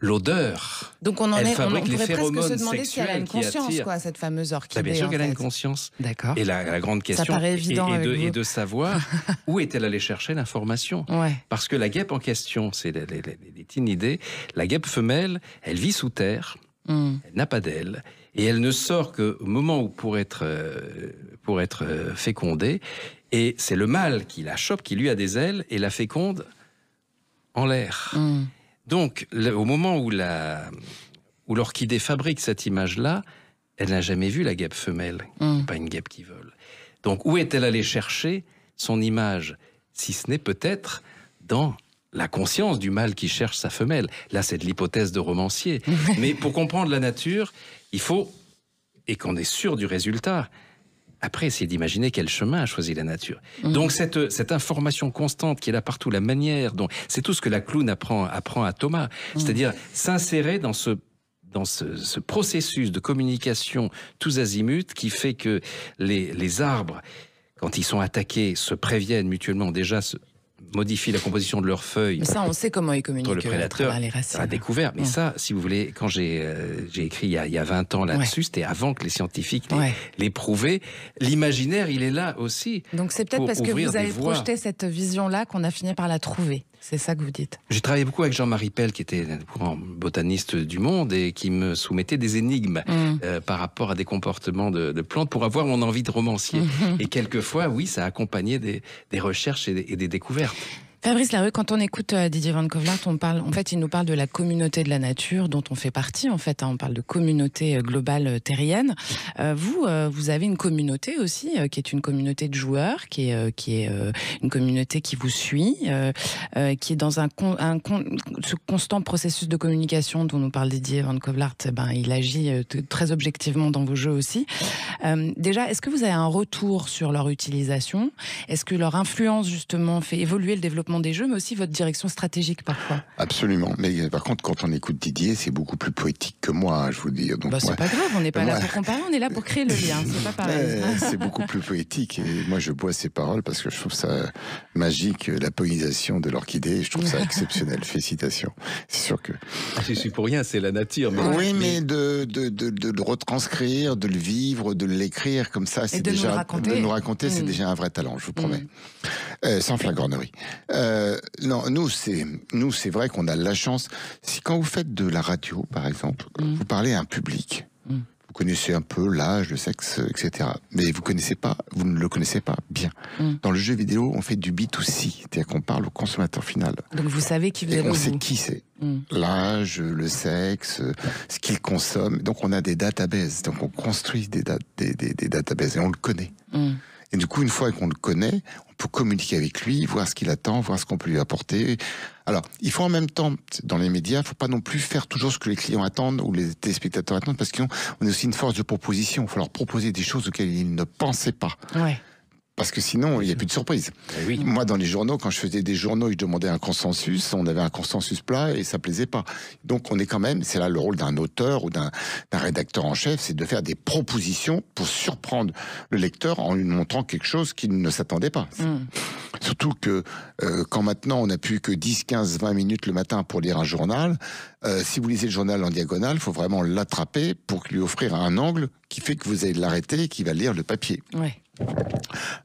l'odeur. Donc on Elle pourrait fabrique les presque phéromones se demander si elle a une sexuelles qui conscience, attirent. quoi, cette fameuse orchidée. Bien sûr en qu'elle a fait. une conscience. D'accord. Et la grande question paraît évident avec vous. est de savoir où est-elle allée chercher l'information. Ouais. Parce que la guêpe en question, c'est les tinidés, la guêpe femelle, elle vit sous terre, elle n'a pas d'ailes, et elle ne sort qu'au moment où pour être fécondée, et c'est le mâle qui la chope, qui lui a des ailes, et la féconde en l'air. Donc, au moment où l'orchidée fabrique cette image-là, elle n'a jamais vu la guêpe femelle, pas une guêpe qui vole. Donc, où est-elle allée chercher son image, si ce n'est peut-être dans la conscience du mâle qui cherche sa femelle? Là, c'est de l'hypothèse de romancier. Mais pour comprendre la nature, il faut, et qu'on est sûr du résultat, après, c'est d'imaginer quel chemin a choisi la nature. Donc, cette information constante qui est là partout, la manière dont... C'est tout ce que la clown apprend à Thomas. C'est-à-dire s'insérer dans ce processus de communication tous azimuts qui fait que les arbres, quand ils sont attaqués, se préviennent mutuellement, déjà modifient la composition de leurs feuilles. Mais ça, on sait comment ils communiquent Contre le prédateur, les racines. ça a découvert. Mais ça, si vous voulez, quand j'ai écrit il y a 20 ans là-dessus, c'était avant que les scientifiques les prouvaient. L'imaginaire, il est là aussi. Donc c'est peut-être pour parce que ouvrir vous avez des voies. projeté cette vision-là qu'on a fini par la trouver. C'est ça que vous dites. J'ai travaillé beaucoup avec Jean-Marie Pell, qui était un grand botaniste du monde et qui me soumettait des énigmes par rapport à des comportements de plantes pour avoir mon envie de romancier. Et quelquefois, oui, ça a accompagné des recherches et des découvertes. Fabrice Larue, quand on écoute Didier Van Cauwelaert, il nous parle de la communauté de la nature dont on fait partie. En fait, on parle de communauté globale terrienne. Vous avez une communauté aussi, qui est une communauté de joueurs, qui est une communauté qui vous suit, qui est dans ce constant processus de communication dont nous parle Didier Van Cauwelaert. Il agit très objectivement dans vos jeux aussi. Déjà, est-ce que vous avez un retour sur leur utilisation? Est-ce que leur influence justement fait évoluer le développement des jeux, mais aussi votre direction stratégique parfois? Absolument. Mais par contre, quand on écoute Didier, c'est beaucoup plus poétique que moi, je vous dis. Donc, c'est pas grave, on n'est pas là pour comparer, on est là pour créer le lien. C'est pas pareil. C'est beaucoup plus poétique. Et moi, je bois ses paroles parce que je trouve ça magique, la pollinisation de l'orchidée. Je trouve ça exceptionnel. Félicitations. C'est sûr que... Je suis pour rien, c'est la nature. Mais de le retranscrire, de le vivre, de l'écrire comme ça, c'est déjà... De nous raconter, c'est déjà un vrai talent, je vous promets. Sans flagornerie. Non, nous, c'est vrai qu'on a la chance. Quand vous faites de la radio, par exemple, vous parlez à un public. Vous connaissez un peu l'âge, le sexe, etc. Mais vous ne le connaissez pas bien. Dans le jeu vidéo, on fait du B2C, c'est-à-dire qu'on parle au consommateur final. Donc vous savez qui vous êtes. On sait qui c'est. L'âge, le sexe, ce qu'il consomme. Donc on a des databases. Donc on construit des databases et on le connaît. Et du coup, une fois qu'on le connaît, on peut communiquer avec lui, voir ce qu'il attend, voir ce qu'on peut lui apporter. Alors, il faut en même temps, dans les médias, il ne faut pas non plus faire toujours ce que les clients attendent ou les téléspectateurs attendent, parce qu'on est aussi une force de proposition. Il faut leur proposer des choses auxquelles ils ne pensaient pas. Ouais. Parce que sinon, il n'y a plus de surprise. Oui. Moi, dans les journaux, quand je faisais des journaux, je demandais un consensus, on avait un consensus plat et ça plaisait pas. Donc, on est quand même, c'est là le rôle d'un auteur ou d'un rédacteur en chef, c'est de faire des propositions pour surprendre le lecteur en lui montrant quelque chose qu'il ne s'attendait pas. Surtout que quand maintenant on n'a plus que 10, 15, 20 minutes le matin pour lire un journal, si vous lisez le journal en diagonale, il faut vraiment l'attraper pour lui offrir un angle qui fait que vous allez l'arrêter et qu'il va lire le papier. Ouais.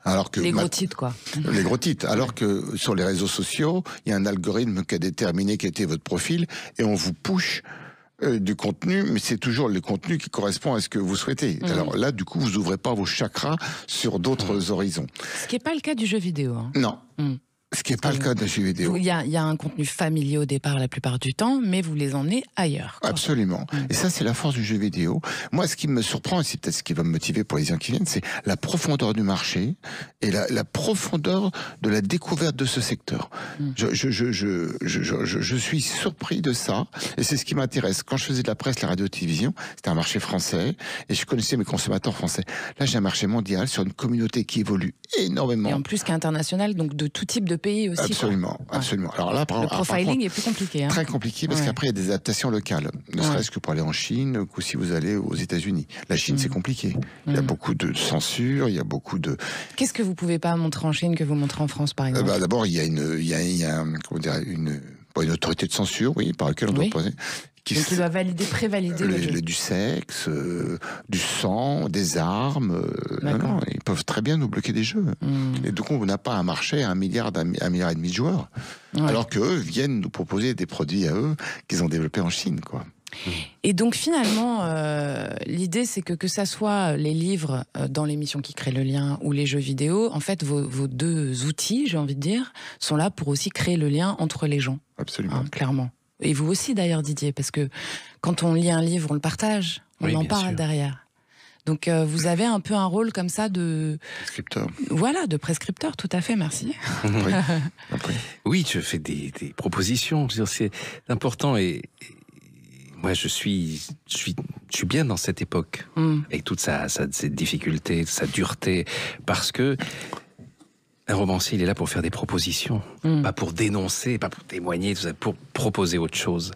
Alors que les gros titres, quoi. Les gros titres. Alors que sur les réseaux sociaux, il y a un algorithme qui a déterminé quel était votre profil et on vous push du contenu, mais c'est toujours le contenu qui correspond à ce que vous souhaitez. Alors là, du coup, vous ouvrez pas vos chakras sur d'autres horizons. Ce qui n'est pas le cas du jeu vidéo. Hein. Non. Ce qui n'est pas le cas de jeux vidéo. Il y a un contenu familier au départ la plupart du temps, mais vous les emmenez ailleurs. Quoi. Absolument. Et ça, c'est la force du jeu vidéo. Moi, ce qui me surprend, et c'est peut-être ce qui va me motiver pour les gens qui viennent, c'est la profondeur du marché et la profondeur de la découverte de ce secteur. Je suis surpris de ça, et c'est ce qui m'intéresse. Quand je faisais de la presse, la radio-télévision, c'était un marché français, et je connaissais mes consommateurs français. Là, j'ai un marché mondial sur une communauté qui évolue énormément. Et en plus qu'international, donc de tout type de pays aussi. Absolument, quoi. Absolument. Alors là, le profiling est plus compliqué. Hein. Très compliqué parce qu'après il y a des adaptations locales. Ne serait-ce que pour aller en Chine ou si vous allez aux États-Unis. La Chine, c'est compliqué. Il y a beaucoup de censure, il y a beaucoup de. Qu'est-ce que vous pouvez pas montrer en Chine que vous montrez en France, par exemple? D'abord, il y a une autorité de censure, oui, par laquelle on doit poser. Donc il doit prévalider le jeu. Du sexe, du sang, des armes. Non, ils peuvent très bien nous bloquer des jeux. Et donc on n'a pas un marché à 1,5 milliard de joueurs. Alors qu'eux viennent nous proposer des produits à eux qu'ils ont développés en Chine, quoi. Et donc finalement, l'idée c'est que ça soit les livres dans l'émission qui crée le lien ou les jeux vidéo, en fait vos deux outils, j'ai envie de dire, sont là pour aussi créer le lien entre les gens. Absolument. Hein, clairement. Et vous aussi d'ailleurs, Didier, parce que quand on lit un livre, on le partage, on en parle derrière. Donc vous avez un peu un rôle comme ça de... Prescripteur. Voilà, de prescripteur, tout à fait, merci. Oui, je fais des propositions, c'est important et moi je suis bien dans cette époque, avec toute cette difficulté, sa dureté, parce que un romancier, il est là pour faire des propositions, pas pour dénoncer, pas pour témoigner, tout ça, pour proposer autre chose.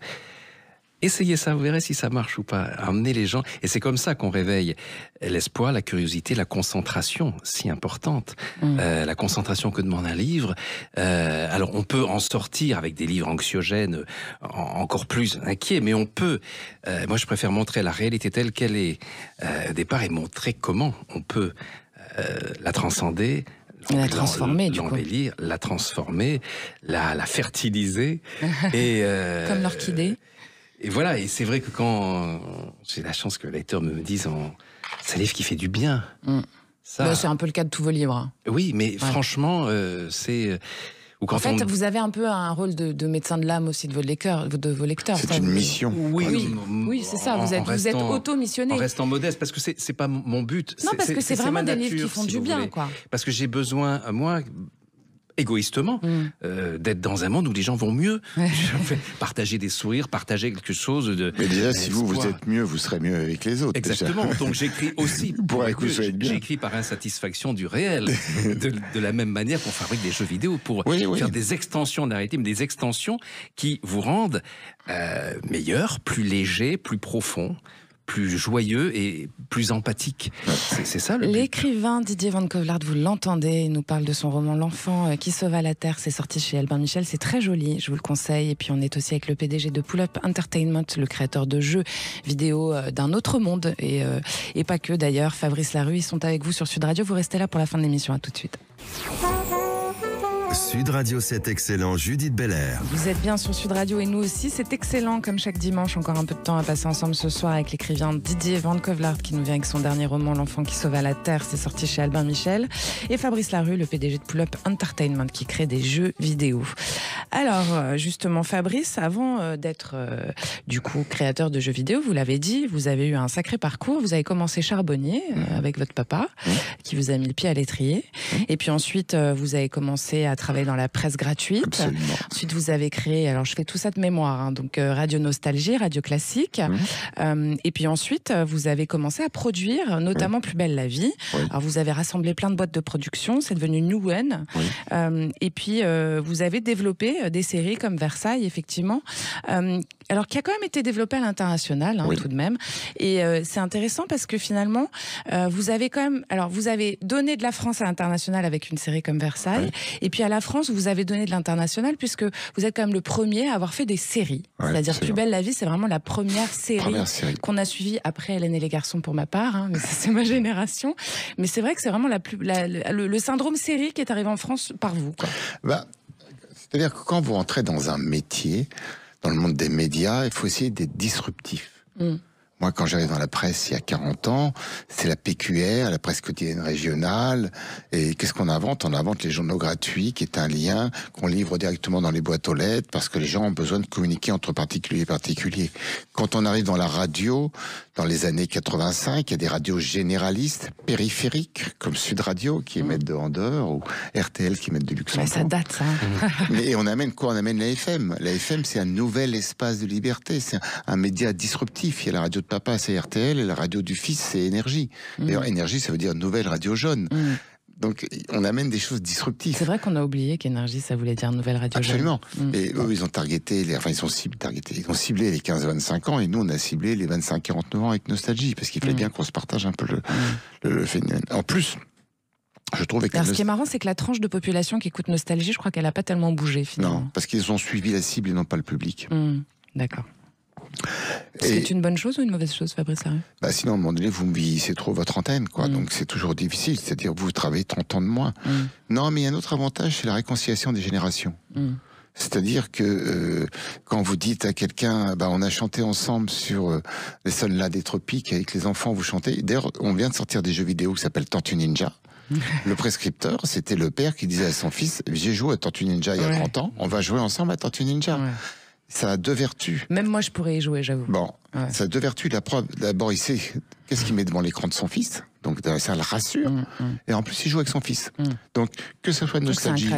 Essayez ça, vous verrez si ça marche ou pas. Amenez les gens, et c'est comme ça qu'on réveille l'espoir, la curiosité, la concentration, si importante. La concentration que demande un livre. Alors on peut en sortir avec des livres anxiogènes, encore plus inquiets, mais on peut. Moi, je préfère montrer la réalité telle qu'elle est au départ et montrer comment on peut la transcender. La transformer, du coup. L'embellir, la transformer, la fertiliser. Et, comme l'orchidée. Et voilà, et c'est vrai que quand j'ai la chance que le lecteur me dise c'est un livre qui fait du bien. Ça... c'est un peu le cas de tous vos livres. Oui, mais franchement, c'est... En fait, vous avez un peu un rôle de médecin de l'âme aussi de vos lecteurs. C'est une mission. Oui, c'est ça. Vous êtes auto-missionné. En restant modeste, parce que c'est pas mon but. Non, parce que c'est vraiment des livres qui font du bien, quoi. Parce que j'ai besoin, moi, égoïstement, d'être dans un monde où les gens vont mieux. Partager des sourires, partager quelque chose de... Mais déjà, si vous êtes mieux, vous serez mieux avec les autres. Exactement. Déjà. Donc j'écris aussi... J'écris par insatisfaction du réel. de la même manière qu'on fabrique des jeux vidéo pour faire des extensions de la réalité, mais des extensions qui vous rendent meilleurs, plus légers, plus profonds, plus joyeux et plus empathique. C'est ça le but. L'écrivain Didier Van Coevelaert, vous l'entendez, il nous parle de son roman L'Enfant qui sauva la Terre. C'est sorti chez Albin Michel, c'est très joli, je vous le conseille. Et puis on est aussi avec le PDG de Pull Up Entertainment, le créateur de jeux vidéo d'un autre monde et pas que d'ailleurs. Fabrice Larue, ils sont avec vous sur Sud Radio. Vous restez là pour la fin de l'émission, à tout de suite. Sud Radio, c'est excellent. Judith Belair. Vous êtes bien sur Sud Radio et nous aussi, c'est excellent comme chaque dimanche. Encore un peu de temps à passer ensemble ce soir avec l'écrivain Didier Van Kevelaert qui nous vient avec son dernier roman L'enfant qui sauva la Terre, c'est sorti chez Albin Michel, et Fabrice Larue, le PDG de Pull Up Entertainment qui crée des jeux vidéo. Alors justement Fabrice, avant d'être du coup créateur de jeux vidéo, vous l'avez dit, vous avez eu un sacré parcours. Vous avez commencé charbonnier avec votre papa qui vous a mis le pied à l'étrier, et puis ensuite vous avez commencé à travailler dans la presse gratuite. Absolument. Ensuite, vous avez créé, alors je fais tout ça de mémoire, hein, donc Radio Nostalgie, Radio Classique. Et puis ensuite, vous avez commencé à produire, notamment Plus belle la vie. Alors vous avez rassemblé plein de boîtes de production, c'est devenu Newen. Et puis vous avez développé des séries comme Versailles, effectivement. Alors qui a quand même été développé à l'international, hein, tout de même. Et c'est intéressant parce que finalement, vous avez quand même, alors vous avez donné de la France à l'international avec une série comme Versailles, et puis à la France, vous avez donné de l'international puisque vous êtes quand même le premier à avoir fait des séries. C'est-à-dire Plus belle la vie, c'est vraiment la première série qu'on a suivie après Hélène et les garçons pour ma part, hein, mais ça, c'est ma génération. Mais c'est vrai que c'est vraiment le syndrome série qui est arrivé en France par vous, quoi. C'est-à-dire que quand vous entrez dans un métier, dans le monde des médias, il faut essayer d'être disruptif. Moi, quand j'arrive dans la presse il y a 40 ans, c'est la PQR, la presse quotidienne régionale. Et qu'est-ce qu'on invente? On invente les journaux gratuits, qui est un lien qu'on livre directement dans les boîtes aux lettres, parce que les gens ont besoin de communiquer entre particuliers et particuliers. Quand on arrive dans la radio, dans les années 85, il y a des radios généralistes, périphériques, comme Sud Radio, qui émettent de Andorre, ou RTL, qui émettent de Luxembourg. Ça date, ça. Mais on amène quoi? On amène la FM. La FM, c'est un nouvel espace de liberté. C'est un média disruptif. Il y a la radio de papa, c'est RTL, et la radio du fils, c'est Énergie. D'ailleurs, Énergie, ça veut dire nouvelle radio jaune. Donc, on amène des choses disruptives. C'est vrai qu'on a oublié qu'Énergie, ça voulait dire nouvelle radio jaune. Absolument. Et eux, ils ont targeté, ils ont ciblé les 15-25 ans, et nous, on a ciblé les 25-49 ans avec Nostalgie, parce qu'il fallait bien qu'on se partage un peu le phénomène. En plus, je trouve que... Alors, ce qui est marrant, c'est que la tranche de population qui écoute Nostalgie, je crois qu'elle n'a pas tellement bougé, finalement. Non, parce qu'ils ont suivi la cible et non pas le public. D'accord. C'est une bonne chose ou une mauvaise chose, Fabrice Larue? Sinon, à un moment donné, vous me vieillissez trop votre antenne, quoi. Donc, c'est toujours difficile. C'est-à-dire, vous travaillez 30 ans de moins. Non, mais il y a un autre avantage, c'est la réconciliation des générations. C'est-à-dire que quand vous dites à quelqu'un, on a chanté ensemble sur les sols-là des tropiques, avec les enfants, vous chantez. D'ailleurs, on vient de sortir des jeux vidéo qui s'appellent Tortue Ninja. Le prescripteur, c'était le père qui disait à son fils, j'ai joué à Tortue Ninja il y a 30 ans, on va jouer ensemble à Tortue Ninja. Ça a deux vertus. Même moi, je pourrais y jouer, j'avoue. Ça a deux vertus. D'abord, il sait qu'est-ce qu'il met devant l'écran de son fils. Donc, ça le rassure. Et en plus, il joue avec son fils. Donc, que ce soit de Nostalgie,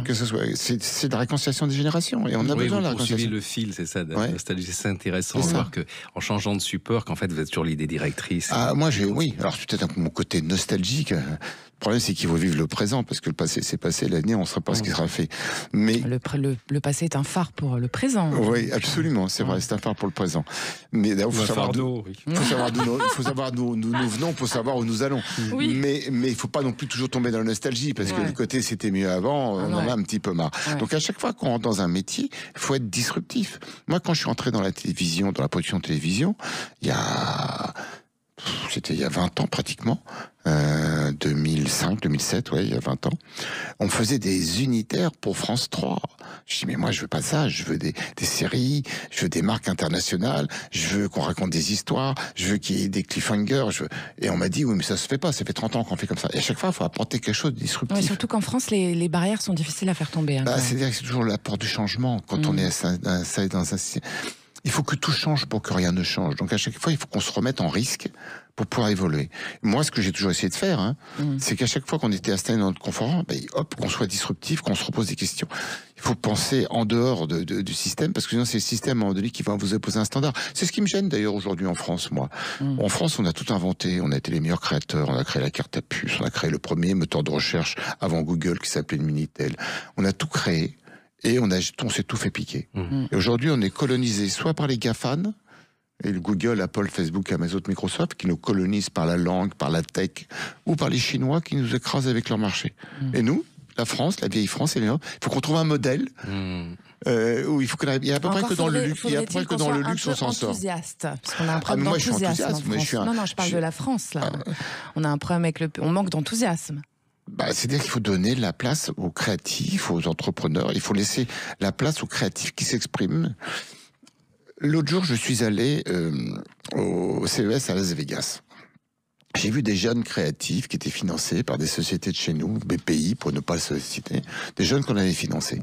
que ce soit... C'est de la réconciliation des générations. Et on a besoin de la réconciliation. Le fil, c'est ça, de Nostalgie. C'est intéressant de voir qu'en changeant de support, qu'en fait, vous êtes toujours l'idée directrice. Moi, oui. Alors, peut-être mon côté nostalgique... Le problème, c'est qu'il faut vivre le présent, parce que le passé, c'est passé, l'avenir, on ne sait pas ce qui sera fait. Mais le passé est un phare pour le présent. Oui, absolument, c'est vrai, c'est un phare pour le présent. Mais il faut savoir d'où nous venons pour savoir où nous allons. Mais il ne faut pas non plus toujours tomber dans la nostalgie, parce que le côté c'était mieux avant, on en a un petit peu marre. Donc à chaque fois qu'on rentre dans un métier, il faut être disruptif. Moi, quand je suis entré dans la télévision, dans la production de télévision, c'était il y a 20 ans pratiquement, 2005, 2007, il y a 20 ans, on faisait des unitaires pour France 3. Je dis, mais moi, je veux pas ça, je veux des séries, je veux des marques internationales, je veux qu'on raconte des histoires, je veux qu'il y ait des cliffhangers, Et on m'a dit, oui, mais ça se fait pas, ça fait 30 ans qu'on fait comme ça. Et à chaque fois, il faut apporter quelque chose de disruptif. Oui, surtout qu'en France, les barrières sont difficiles à faire tomber. C'est-à-dire que c'est toujours l'apport du changement. Quand on est dans un... Il faut que tout change pour que rien ne change. Donc à chaque fois, il faut qu'on se remette en risque pour pouvoir évoluer. Moi, ce que j'ai toujours essayé de faire, c'est qu'à chaque fois qu'on était installé dans notre confort, qu'on soit disruptif, qu'on se repose des questions. Il faut penser en dehors du système, parce que sinon c'est le système à un moment donné qui va vous imposer un standard. C'est ce qui me gêne d'ailleurs aujourd'hui en France, moi. En France, on a tout inventé, on a été les meilleurs créateurs, on a créé la carte à puce, on a créé le premier moteur de recherche avant Google qui s'appelait le Minitel. On a tout créé. Et on s'est tout fait piquer. Et aujourd'hui, on est colonisé soit par les GAFAN, et le Google, Apple, Facebook, Amazon, Microsoft, qui nous colonisent par la langue, par la tech, ou par les Chinois qui nous écrasent avec leur marché. Et nous, la France, la vieille France, il faut qu'on trouve un modèle où il faut qu'il y ait à peu près que dans le luxe, on s'en sort. Enthousiaste, parce qu'on a un problème d'enthousiasme. Non, je parle de la France là. On a un problème on manque d'enthousiasme. C'est-à-dire qu'il faut donner la place aux créatifs, aux entrepreneurs. Il faut laisser la place aux créatifs qui s'expriment. L'autre jour, je suis allé au CES à Las Vegas. J'ai vu des jeunes créatifs qui étaient financés par des sociétés de chez nous, BPI pour ne pas le citer, des jeunes qu'on avait financés.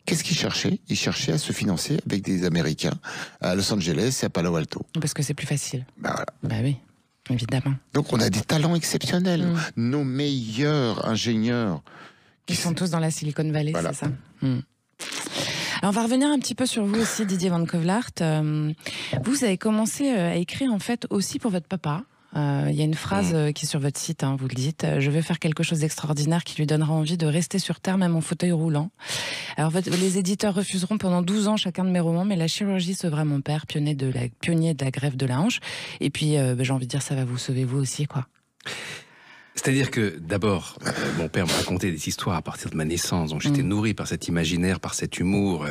Qu'est-ce qu'ils cherchaient ? Ils cherchaient à se financer avec des Américains à Los Angeles et à Palo Alto. Parce que c'est plus facile. Voilà. Oui, évidemment. Donc on a des talents exceptionnels. Nos meilleurs ingénieurs. Ils sont tous dans la Silicon Valley, voilà. c'est ça. Alors on va revenir un petit peu sur vous aussi, Didier Van Keuvelart. Vous avez commencé à écrire en fait aussi pour votre papa. Il y a une phrase qui est sur votre site, vous le dites, je vais faire quelque chose d'extraordinaire qui lui donnera envie de rester sur Terre, même en fauteuil roulant. Alors les éditeurs refuseront pendant 12 ans chacun de mes romans, mais la chirurgie sauvera mon père, pionnier de la greffe de la hanche. Et puis j'ai envie de dire, ça va vous sauver vous aussi, quoi. C'est-à-dire que, d'abord, mon père me racontait des histoires à partir de ma naissance, donc j'étais nourri par cet imaginaire, par cet humour.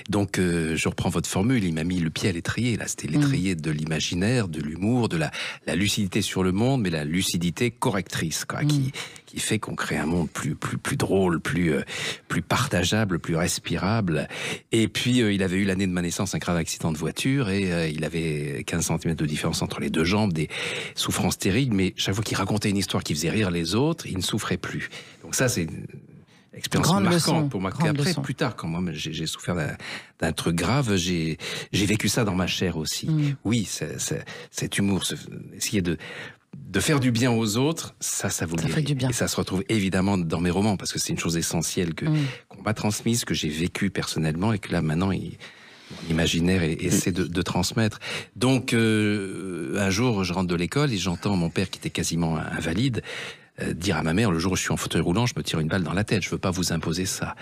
Donc, je reprends votre formule, il m'a mis le pied à l'étrier. Là, c'était l'étrier de l'imaginaire, de l'humour, de la lucidité sur le monde, mais la lucidité correctrice, quoi, qui fait qu'on crée un monde plus drôle, plus partageable, plus respirable. Et puis, il avait eu l'année de ma naissance un grave accident de voiture et il avait 15 cm de différence entre les deux jambes, des souffrances terribles, mais chaque fois qu'il racontait une histoire qui faisait rire les autres, il ne souffrait plus. Donc ça, c'est une expérience marquante pour moi. Après, plus tard, quand moi j'ai souffert d'un truc grave, j'ai vécu ça dans ma chair aussi. Oui, cet humour, essayer de faire du bien aux autres, ça vous fait du bien. Et ça se retrouve évidemment dans mes romans, parce que c'est une chose essentielle qu'on m'a transmise, que j'ai vécue personnellement, et que là, maintenant, mon imaginaire essaie de transmettre. Donc, un jour, je rentre de l'école et j'entends mon père, qui était quasiment invalide, dire à ma mère, le jour où je suis en fauteuil roulant, je me tire une balle dans la tête, je veux pas vous imposer ça.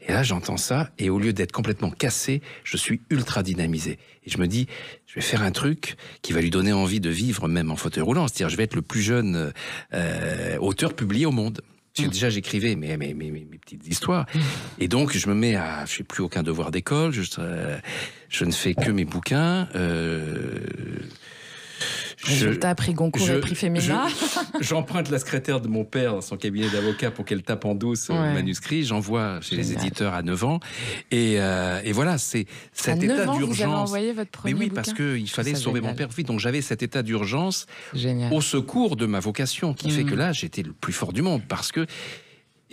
Et là, j'entends ça, et au lieu d'être complètement cassé, je suis ultra dynamisé. Et je me dis, je vais faire un truc qui va lui donner envie de vivre même en fauteuil roulant. C'est-à-dire, je vais être le plus jeune auteur publié au monde. Parce que déjà, j'écrivais mes petites histoires. Et donc, je me mets à... Je fais plus aucun devoir d'école, je ne fais que mes bouquins. Résultat, prix Goncourt et prix Femina. J'emprunte la secrétaire de mon père dans son cabinet d'avocat pour qu'elle tape en douce le manuscrit. J'envoie chez les éditeurs à 9 ans. Et voilà, c'est cet état d'urgence. Vous avez envoyé votre premier bouquin. parce qu'il fallait sauver mon père vite. Donc j'avais cet état d'urgence génial. Au secours de ma vocation, qui fait que là, j'étais le plus fort du monde. Parce que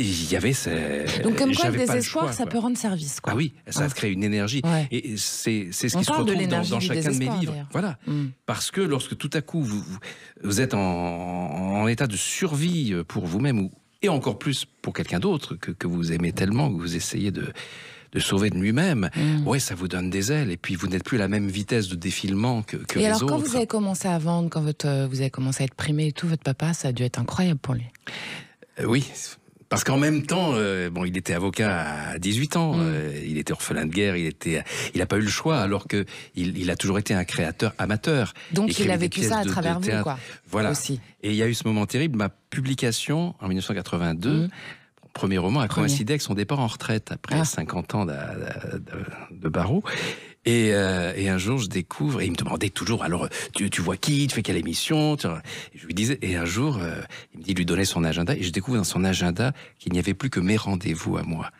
il y avait donc comme quoi le désespoir, ça peut rendre service, quoi. Ah oui, ça crée une énergie. Et c'est ce qui se retrouve dans chacun de mes livres. Voilà. Parce que lorsque tout à coup vous êtes en état de survie pour vous-même, et encore plus pour quelqu'un d'autre que vous aimez tellement, que vous essayez de sauver de lui-même, ça vous donne des ailes, et puis vous n'êtes plus à la même vitesse de défilement que les autres. Et alors quand vous avez commencé à vendre, quand vous avez commencé à être primé et tout, votre papa, ça a dû être incroyable pour lui. Oui. Parce qu'en même temps, il était avocat à 18 ans, il était orphelin de guerre, il n'a pas eu le choix, alors que il a toujours été un créateur amateur. Donc il a vécu ça à travers vous, quoi. Voilà. Aussi. Et il y a eu ce moment terrible, ma publication en 1982, mon premier roman a coïncidé avec son départ en retraite après 50 ans de barreau. Et un jour, je découvre, et il me demandait toujours, alors, tu vois qui, tu fais quelle émission, et je lui disais, et un jour, il me dit, lui donner son agenda, et je découvre dans son agenda qu'il n'y avait plus que mes rendez-vous à moi,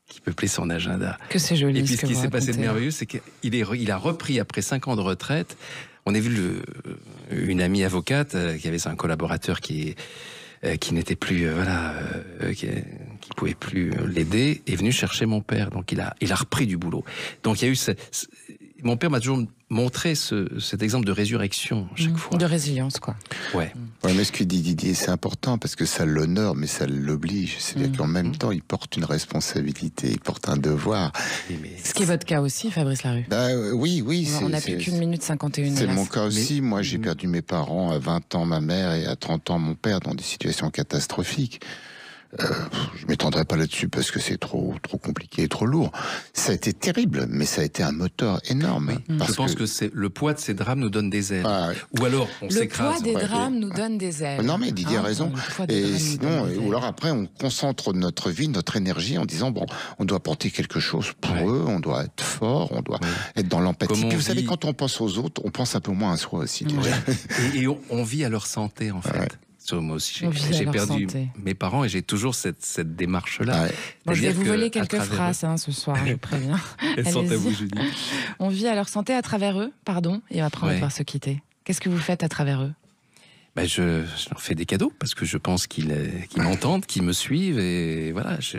qui peuplaient son agenda. Que c'est joli. Et puis, ce qui s'est passé de merveilleux, c'est qu'il a repris, après 5 ans de retraite, on a vu une amie avocate, qui avait un collaborateur qui n'était plus, qui pouvait plus l'aider, est venu chercher mon père. Donc il a repris du boulot. Donc il y a eu mon père m'a toujours montré cet exemple de résurrection chaque fois. De résilience, quoi. Ouais, mais ce que dit Didier, c'est important parce que ça l'honore, mais ça l'oblige. C'est-à-dire qu'en même temps, il porte une responsabilité, il porte un devoir. Ce qui est votre cas aussi, Fabrice Larue. Oui. On n'a plus qu'une minute 51. C'est mon cas aussi. Moi, j'ai perdu mes parents à 20 ans, ma mère, et à 30 ans, mon père, dans des situations catastrophiques. Je m'étendrai pas là-dessus parce que c'est trop compliqué, trop lourd. Ça a été terrible, mais ça a été un moteur énorme. Je pense que le poids de ces drames nous donne des ailes. Ou alors on s'écrase. Le poids des drames nous donne des ailes. Non, mais Didier a raison. Et sinon, ou alors après, on concentre notre vie, notre énergie en disant on doit porter quelque chose pour eux, on doit être fort, on doit être dans l'empathie. Puis vous savez, quand on pense aux autres, on pense un peu moins à soi aussi. Et on vit à leur santé, en fait. Moi aussi, On vit à j'ai leur perdu santé. mes parents et j'ai toujours cette démarche-là. Ouais. Bon, je vais C'est-à-dire vous que, voler à quelques travers phrases ce soir, je préviens. Elles sont à Allez-y. vous, Judith. On vit à leur santé à travers eux, pardon, et après on va Ouais. devoir se quitter. Qu'est-ce que vous faites à travers eux? Je leur fais des cadeaux parce que je pense qu'ils m'entendent, qu'ils me suivent et voilà, je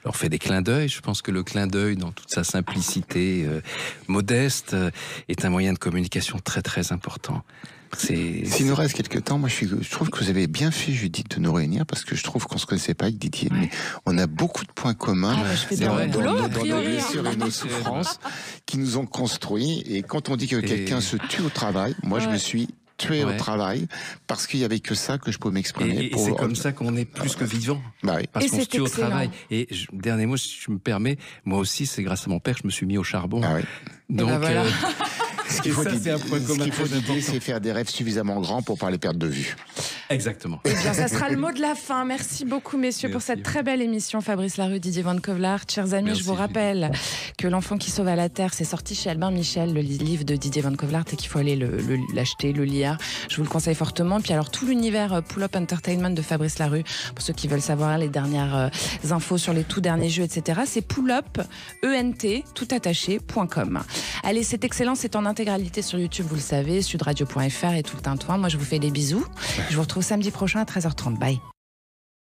leur fais des clins d'œil. Je pense que le clin d'œil, dans toute sa simplicité modeste, est un moyen de communication très très important. S'il nous reste quelques temps, moi je trouve que vous avez bien fait, Judith, de nous réunir parce que je trouve qu'on se connaissait pas avec Didier, mais on a beaucoup de points communs Je fais C'est bien vrai, mon dans boulot, a nos priori. blessures et nos souffrances qui nous ont construits. Et quand on dit que quelqu'un se tue au travail, moi je me suis tué au travail parce qu'il y avait que ça que je pouvais m'exprimer. Et c'est comme ça qu'on est plus que vivant. Bah oui. Parce Et qu'on se c'est tue au excellent. travail. Et dernier mot, si je me permets, moi aussi, c'est grâce à mon père que je me suis mis au charbon. Ah oui. Donc, ben voilà. Ce qu'il faut, ça, c'est un point commun très Didier, important. c'est faire des rêves suffisamment grands pour pas les perdre de vue. exactement. Eh bien, ça sera le mot de la fin. Merci beaucoup, messieurs, pour Merci. cette très belle émission. Fabrice Larue, Didier Van Kovlar. Chers amis, Merci, je vous rappelle que L'Enfant qui sauve à la Terre, c'est sorti chez Albin Michel, le livre de Didier Van Kovlar, et qu'il faut aller l'acheter, le lire. Je vous le conseille fortement. Puis alors, tout l'univers Pull-Up Entertainment de Fabrice Larue, pour ceux qui veulent savoir les dernières infos sur les tout derniers jeux, etc., c'est pull-up, ENT, toutattaché.com. Allez, c'est excellent, c'est en intégralité sur YouTube, vous le savez, sudradio.fr et tout le tintouin. Moi, je vous fais des bisous. Je vous retrouve samedi prochain à 13h30. Bye.